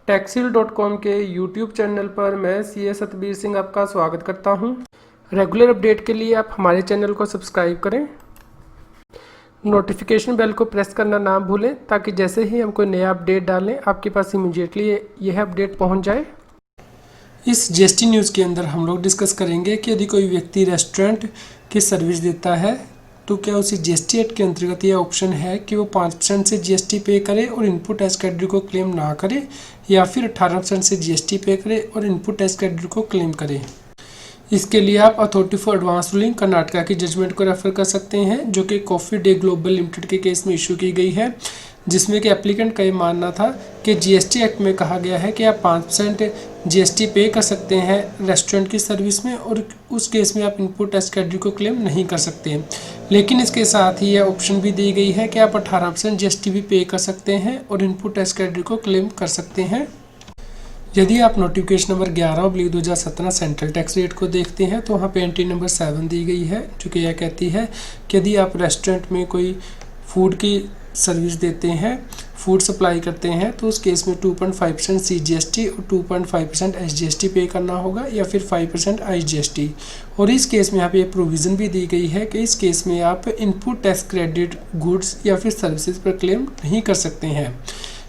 Taxil.com के YouTube channel पर मैं सीए सतबीर सिंह आपका स्वागत करता हूं। रेगुलर अपडेट के लिए आप हमारे चैनल को सब्सक्राइब करें, नोटिफिकेशन बेल को प्रेस करना ना भूलें ताकि जैसे ही हम कोई नया अपडेट डालें आपके पास इमीडिएटली यह अपडेट पहुंच जाए। इस जीएसटी न्यूज़ के अंदर हम लोग डिस्कस करेंगे कि यदि कोई व्यक्ति रेस्टोरेंट की सर्विस देता है तो क्या उसी जीएसटी एक्ट के अंतर्गत यह ऑप्शन है कि वो 5% से जीएसटी पे करे और इनपुट टैक्स कैटेगरी को क्लेम ना करे, या फिर 18% से जीएसटी पे करे और इनपुट टैक्स कैटेगरी को क्लेम करे। इसके लिए आप authority for advance ruling Karnataka की जजमेंट को रेफर कर सकते हैं, जो कि कॉफ़ी डे ग्लोबल लिमिटेड के केस में इशू की गई है, जिसमें कि एप्लीकेंट का ये मानना था कि जीएसटी एक्ट में कहा गया है कि आप 5% जीएसटी पे कर सकते हैं रेस्टोरेंट की सर्विस में, और उस केस में आप इनपुट टैक्स कैटेगरी को क्लेम नहीं कर सकते। लेकिन इसके साथ ही यह ऑप्शन भी दी गई है कि आप 18% जीएसटी भी पे कर सकते हैं और इनपुट टैक्स कैटेगरी को क्लेम कर सकते हैं। यदि आप notification number 11/2017 central tax rate को देखते हैं तो वहाँ पे एंट्री नंबर 7 दी गई है, जो कि यह कहती है कि यदि आप रेस्टोरेंट में कोई फूड की सर्विस देते हैं, फूड सप्लाई करते हैं, तो उस केस में 2.5% CGST और 2.5% SGST पे करना होगा, या फिर 5% IGST। और इस केस में यहाँ पे प्रोविज़न भी दी गई है कि इस केस में आप इनपुट टैक्स क्रेडिट गुड्स या फिर सर्विसेज पर क्लेम नहीं कर सकते हैं।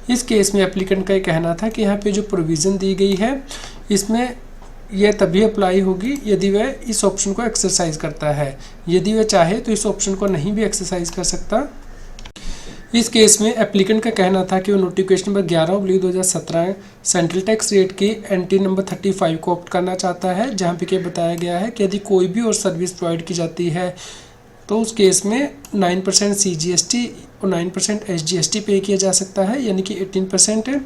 इस केस में एप्लीकेंट का ये कहना था कि यहाँ पे जो प्रोविज़न दी गई है इसमें यह तभी अप्लाई होगी यदि वह इस ऑप्शन को एक्सरसाइज करता है। यदि वह चाहे तो इस ऑप्शन को नहीं भी एक्सरसाइज कर सकता। इस केस में एप्लीकेंट का कहना था कि वो notification number 11/2017 central tax rate की एंट्री नंबर 35 को ऑप्ट करना चाहता है, जहाँ पे क्या बताया गया है कि यदि कोई भी और सर्विस प्रोवाइड की जाती है तो उस केस में 9% CGST और 9% SGST पे किया जा सकता है, यानी कि 18%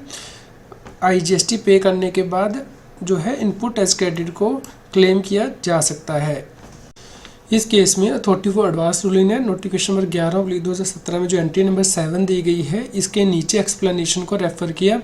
IGST पे करने के बाद जो है इनपुट टैक्स क्रेडिट को क्लेम किया जा सकता है। इस केस में अथॉरिटी फॉर एडवांस रूलिंग ने नोटिफिकेशन नंबर 11/2017 में जो एंट्री नंबर 7 दी गई है इसके नीचे एक्सप्लेनेशन को रेफ़र किया,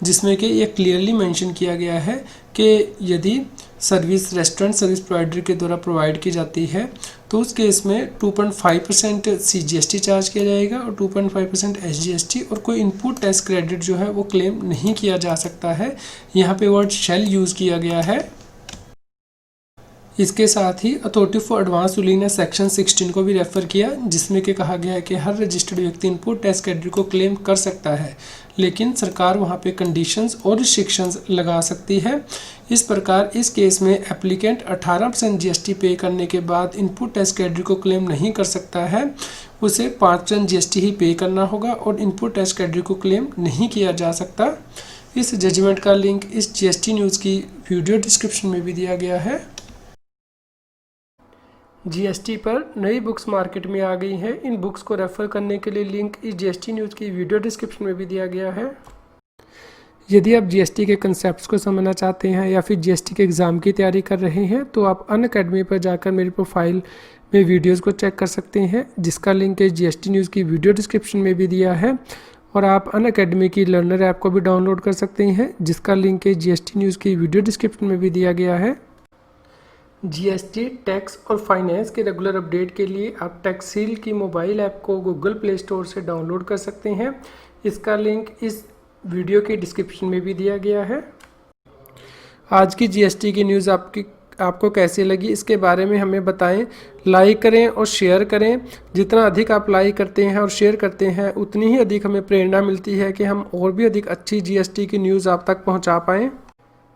जिसमें कि ये क्लियरली मेंशन किया गया है कि यदि सर्विस रेस्टोरेंट सर्विस प्रोवाइडर के द्वारा प्रोवाइड की जाती है तो उस केस में 2.5% CGST चार्ज किया जाएगा और 2.5% SGST, और कोई इनपुट टैक्स क्रेडिट जो है वो क्लेम नहीं किया जा सकता है। यहाँ पे वर्ड शैल यूज़ किया गया है। इसके साथ ही अथॉरिटी फॉर एडवांस रूलिंग ने सेक्शन 16 को भी रेफ़र किया, जिसमें कि कहा गया है कि हर रजिस्टर्ड व्यक्ति इनपुट टैक्स कैटेगरी को क्लेम कर सकता है, लेकिन सरकार वहां पे कंडीशंस और रिस्ट्रिक्शंस लगा सकती है। इस प्रकार इस केस में एप्लीकेंट 18% जीएसटी पे करने के बाद इनपुट टैक्स कैटेगरी को क्लेम नहीं कर सकता है, उसे 5% जीएसटी ही पे करना होगा और इनपुट टैक्स कैटेगरी को क्लेम नहीं किया जा सकता। इस जजमेंट का लिंक इस जीएसटी न्यूज़ की वीडियो डिस्क्रिप्शन में भी दिया गया है। जीएसटी पर नई बुक्स मार्केट में आ गई हैं। इन बुक्स को रेफ़र करने के लिए लिंक इस जीएसटी न्यूज़ की वीडियो डिस्क्रिप्शन में भी दिया गया है। यदि आप जीएसटी के कंसेप्ट्स को समझना चाहते हैं या फिर जीएसटी के एग्ज़ाम की तैयारी कर रहे हैं तो आप अनअकैडमी पर जाकर मेरी प्रोफाइल में वीडियोज़ को चेक कर सकते हैं, जिसका लिंक इस जीएसटी न्यूज़ की वीडियो डिस्क्रिप्शन में भी दिया है। और आप अनअकैडमी की लर्नर ऐप को भी डाउनलोड कर सकते हैं, जिसका लिंक इस जीएसटी न्यूज़ की वीडियो डिस्क्रिप्शन में भी दिया गया है। जीएसटी, टैक्स और फाइनेंस के रेगुलर अपडेट के लिए आप टैक्सील की मोबाइल ऐप को गूगल प्ले स्टोर से डाउनलोड कर सकते हैं। इसका लिंक इस वीडियो के डिस्क्रिप्शन में भी दिया गया है। आज की जीएसटी की न्यूज़ आपको कैसी लगी इसके बारे में हमें बताएं। लाइक करें और शेयर करें। जितना अधिक आप लाइक करते हैं और शेयर करते हैं उतनी ही अधिक हमें प्रेरणा मिलती है कि हम और भी अधिक अच्छी जीएसटी की न्यूज़ आप तक पहुँचा पाएँ।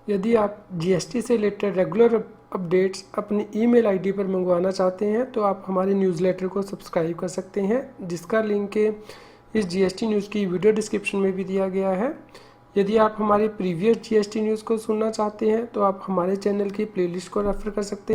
यदि आप जीएसटी से रिलेटेड रेगुलर अपडेट्स अपनी ईमेल आईडी पर मंगवाना चाहते हैं तो आप हमारे न्यूज़लेटर को सब्सक्राइब कर सकते हैं, जिसका लिंक इस जीएसटी न्यूज़ की वीडियो डिस्क्रिप्शन में भी दिया गया है। यदि आप हमारी प्रीवियस जीएसटी न्यूज़ को सुनना चाहते हैं तो आप हमारे चैनल की प्लेलिस्ट को रेफ़र कर सकते हैं।